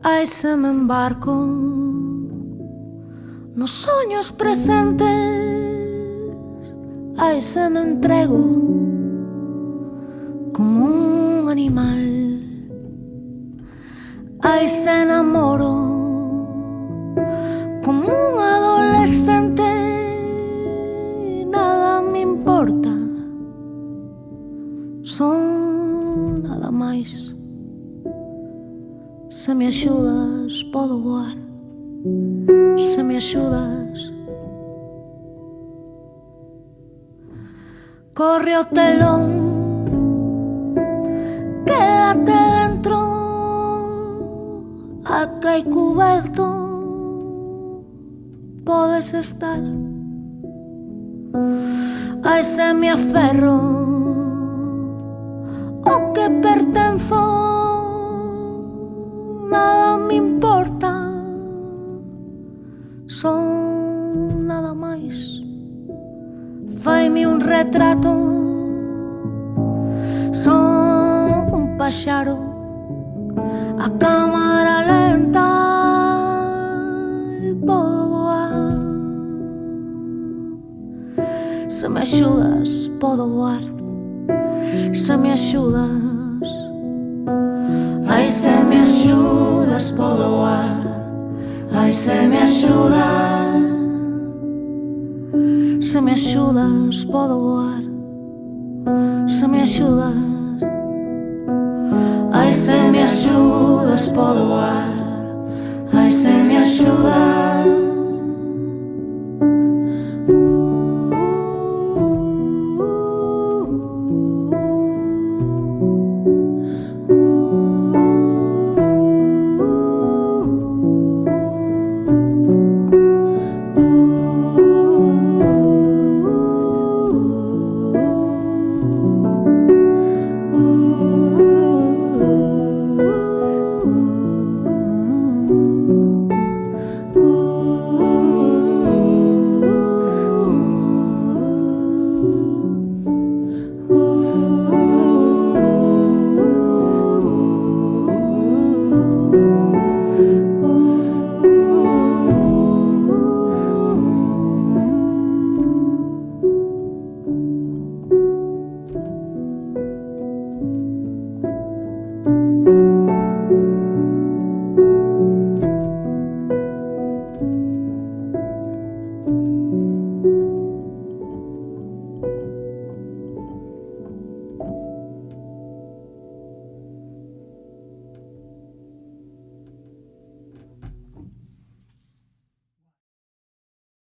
Ai, se me embarco nos soños presentes, ai, se me entrego como un animal, ai, se enamoro como un adolescente, nada me importa, son nada máis. Se me axudas, podo voar. Se me axudas, corre o telón, quédate dentro, acá hai cuberto, podes estar. Ai, se me aferro o que pertenzo, nada me importa, son nada máis. Faime un retrato, son un paxaro a cámara lenta e podo voar. Se me axudas, podo voar. Se me axudas, ai, se me axudas, podo voar. Ai, se me axudas, se me axudas, podo voar. Se me axudas, ai, se me axudas, podo voar. Ai, se me axudas.